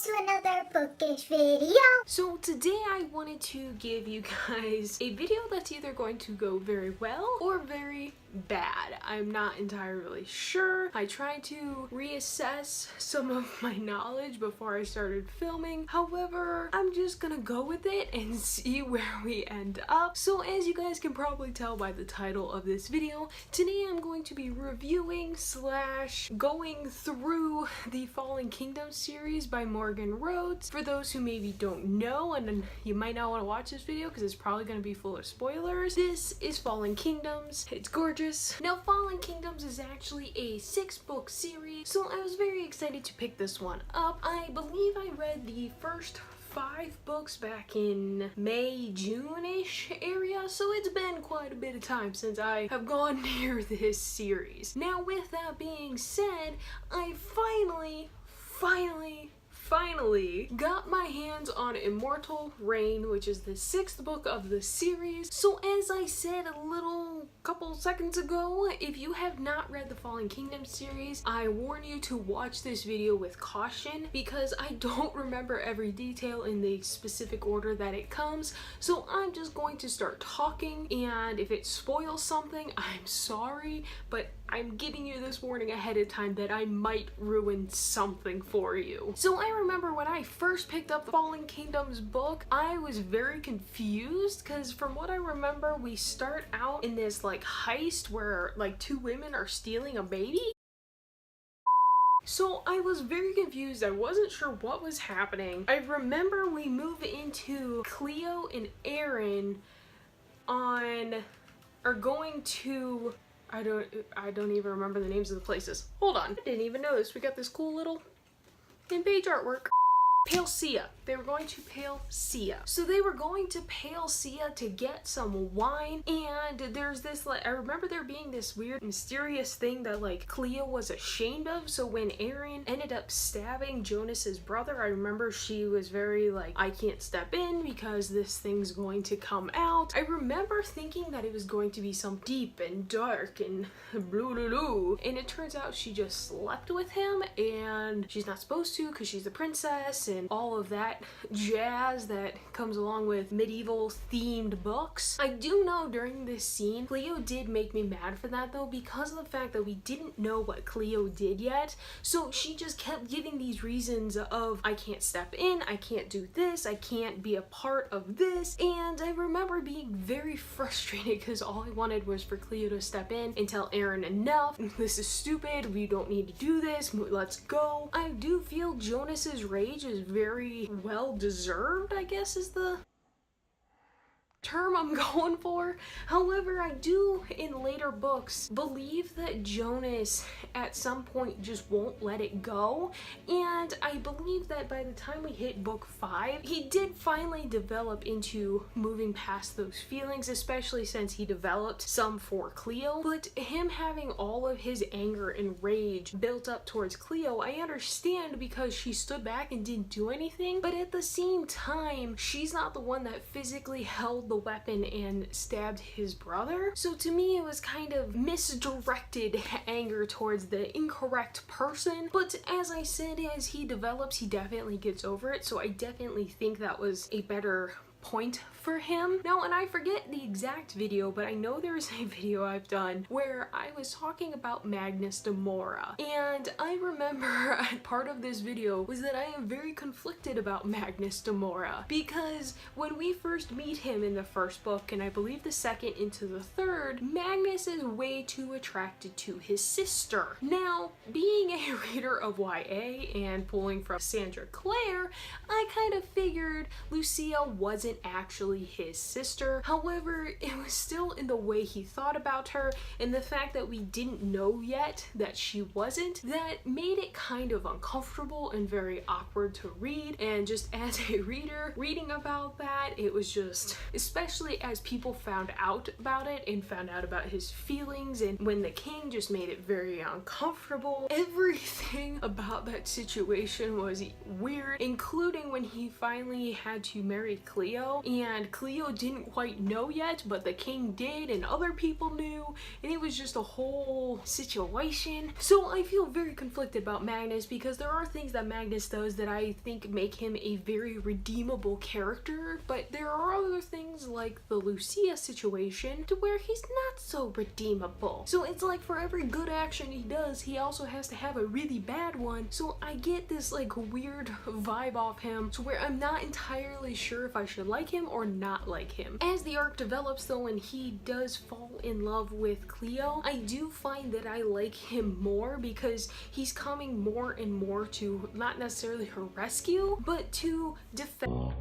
to another bookish video. So today I wanted to give you guys a video that's either going to go very well or very bad. I'm not entirely sure. I tried to reassess some of my knowledge before I started filming. However, I'm just gonna go with it and see where we end up. So as you guys can probably tell by the title of this video, today I'm going to be reviewing slash going through the Fallen Kingdom series by Morgan Rhodes. For those who maybe don't know, and you might not want to watch this video because it's probably going to be full of spoilers, this is Fallen Kingdoms. It's gorgeous. Now, Fallen Kingdoms is actually a 6-book series, so I was very excited to pick this one up. I believe I read the first 5 books back in May, June-ish area, so it's been quite a bit of time since I have gone near this series. Now, with that being said, I finally got my hands on Immortal Reign, which is the 6th book of the series. So as I said a couple seconds ago, if you have not read the Fallen Kingdom series, I warn you to watch this video with caution because I don't remember every detail in the specific order that it comes. So I'm just going to start talking, and if it spoils something, I'm sorry, but I'm giving you this warning ahead of time that I might ruin something for you. So I remember when I first picked up the Fallen Kingdoms book, I was very confused because from what I remember, we start out in this like heist where like 2 women are stealing a baby. So I was very confused. I wasn't sure what was happening. I remember we move into Cleo and Aaron are going to, I don't even remember the names of the places. Hold on. I didn't even notice. We got this cool little in-page artwork. Pale Sia. They were going to Pale Sia. So they were going to Pale Sia to get some wine, and there's this like, I remember there being this weird mysterious thing that like Cleo was ashamed of. So when Aaron ended up stabbing Jonas's brother, I remember she was very like, I can't step in because this thing's going to come out. I remember thinking that it was going to be some deep and dark and blue, and it turns out she just slept with him, and she's not supposed to because she's the princess and all of that jazz that comes along with medieval themed books. I do know during this scene, Cleo did make me mad for that though, because of the fact that we didn't know what Cleo did yet. So she just kept giving these reasons of, I can't step in, I can't do this, I can't be a part of this. And I remember being very frustrated because all I wanted was for Cleo to step in and tell Aaron, enough, this is stupid, we don't need to do this, let's go. I do feel Jonas's rage is very well deserved, I guess is the term I'm going for. However, I do in later books believe that Jonas at some point just won't let it go, and I believe that by the time we hit book 5, he did finally develop into moving past those feelings, especially since he developed some for Cleo. But him having all of his anger and rage built up towards Cleo, I understand because she stood back and didn't do anything, but at the same time, she's not the one that physically held the weapon and stabbed his brother. So to me, it was kind of misdirected anger towards the incorrect person. But as I said, as he develops, he definitely gets over it. So I definitely think that was a better point for him. Now, and I forget the exact video, but I know there is a video I've done where I was talking about Magnus de Mora, and I remember part of this video was that I am very conflicted about Magnus de Mora because when we first meet him in the first book, and I believe the second into the third, Magnus is way too attracted to his sister. Now, being a reader of YA and pulling from Sandra Clare, I kind of figured Lucia wasn't actually his sister. However, it was still in the way he thought about her and the fact that we didn't know yet that she wasn't, that made it kind of uncomfortable and very awkward to read. And just as a reader reading about that, it was just, especially as people found out about it and found out about his feelings, and when the king just made it very uncomfortable. Everything about that situation was weird, including when he finally had to marry Cleo. Cleo, and Cleo didn't quite know yet, but the king did and other people knew, and it was just a whole situation. So I feel very conflicted about Magnus, because there are things that Magnus does that I think make him a very redeemable character, but there are other things like the Lucia situation to where he's not so redeemable. So it's like for every good action he does, he also has to have a really bad one. So I get this like weird vibe off him to where I'm not entirely sure if I should like him or not like him. As the arc develops though, and he does fall in love with Cleo, I do find that I like him more, because he's coming more and more to not necessarily her rescue, but to defend.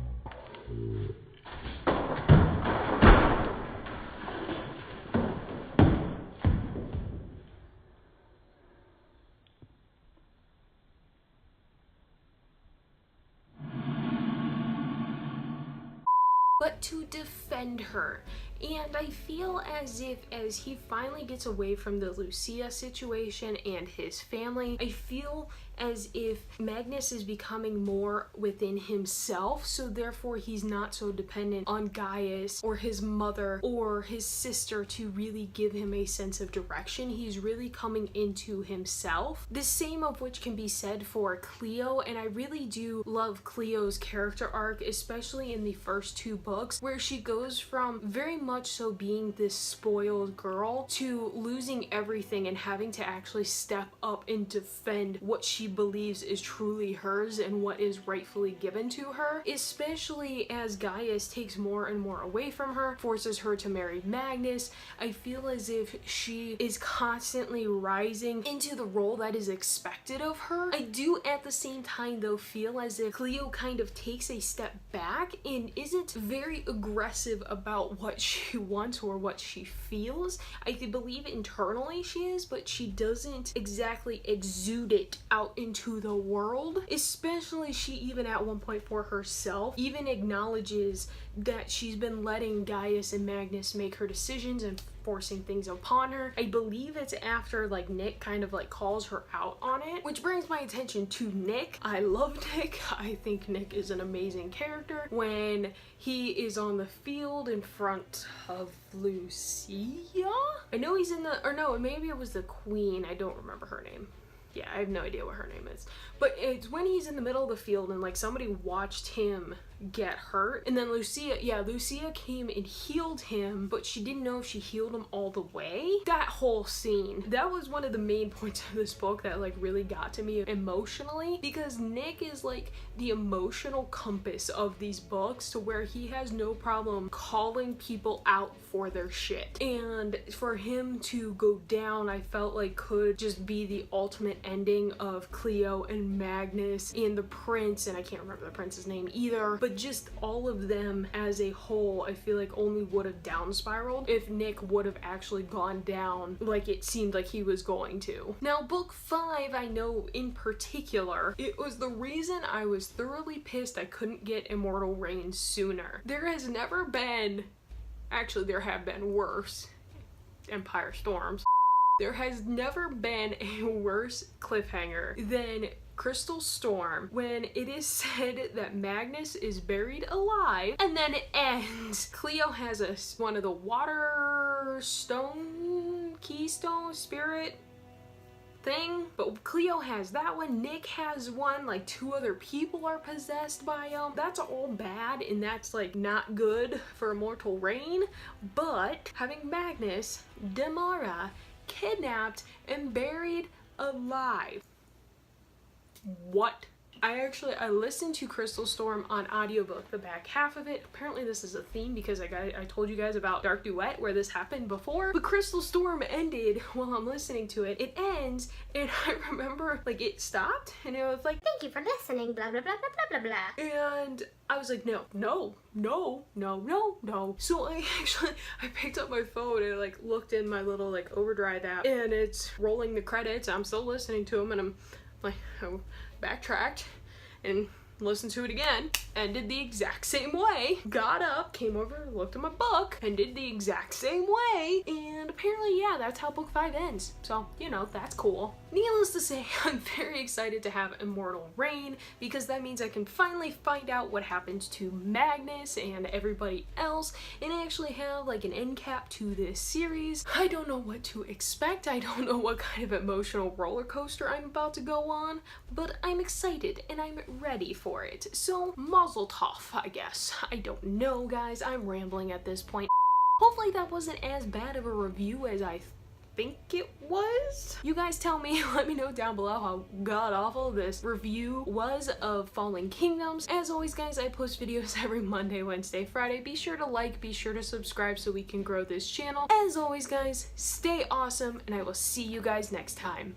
But to defend her. And I feel as if as he finally gets away from the Lucia situation and his family, I feel as if Magnus is becoming more within himself, so therefore he's not so dependent on Gaius or his mother or his sister to really give him a sense of direction. He's really coming into himself. The same of which can be said for Cleo, and I really do love Cleo's character arc, especially in the first two books, where she goes from very much so being this spoiled girl to losing everything and having to actually step up and defend what she believes is truly hers and what is rightfully given to her, especially as Gaius takes more and more away from her, forces her to marry Magnus. I feel as if she is constantly rising into the role that is expected of her. I do at the same time though feel as if Cleo kind of takes a step back and isn't very aggressive about what she wants or what she feels. I believe internally she is, but she doesn't exactly exude it out into the world. Especially she even at one point for herself even acknowledges that she's been letting Gaius and Magnus make her decisions and forcing things upon her. I believe it's after like Nick kind of like calls her out on it, which brings my attention to Nick. I love Nick. I think Nick is an amazing character. When he is on the field in front of Lucia, I know he's in the, or no, maybe it was the Queen. I don't remember her name. Yeah, I have no idea what her name is. But it's when he's in the middle of the field and like somebody watched him get hurt, and then Lucia came and healed him, but she didn't know if she healed him all the way. That whole scene, that was one of the main points of this book that like really got to me emotionally, because Nick is like the emotional compass of these books, to where he has no problem calling people out for their shit, and for him to go down I felt like could just be the ultimate ending of Cleo and Magnus and the prince, and I can't remember the prince's name either, but just all of them as a whole I feel like only would have down spiraled if Nick would have actually gone down like it seemed like he was going to. Now book 5, I know in particular, it was the reason I was thoroughly pissed I couldn't get Immortal Reign sooner. There has never been, actually there have been worse, Empire Storms. There has never been a worse cliffhanger than Crystal Storm, when it is said that Magnus is buried alive, and then it ends. Cleo has one of the water stone, keystone, spirit thing, but Cleo has that one, Nick has one, like 2 other people are possessed by him. That's all bad, and that's like not good for Immortal Reign, but having Magnus, Demara, kidnapped and buried alive. What? I listened to Crystal Storm on audiobook, the back half of it. Apparently this is a theme because I told you guys about Dark Duet where this happened before. But Crystal Storm ended while I'm listening to it. It ends and I remember like it stopped and it was like, thank you for listening, blah blah blah blah blah blah blah. And I was like, no. So I picked up my phone and like looked in my little like Overdrive app, and it's rolling the credits. I'm still listening to them, and I'm like, I backtracked and listened to it again and did the exact same way. Got up, came over, looked at my book, and did the exact same way. And apparently, yeah, that's how book 5 ends. So, you know, that's cool. needless to say, I'm very excited to have Immortal Reign because that means I can finally find out what happens to Magnus and everybody else and actually have like an end cap to this series. I don't know what to expect. I don't know what kind of emotional roller coaster I'm about to go on, but I'm excited and I'm ready for it. So mazel tov, I guess. I don't know, guys. I'm rambling at this point. Hopefully that wasn't as bad of a review as I think it was. You guys tell me, let me know down below how god awful this review was of Fallen Kingdoms. As always, guys, I post videos every Monday, Wednesday, Friday. Be sure to like, be sure to subscribe so we can grow this channel. As always, guys, stay awesome, and I will see you guys next time.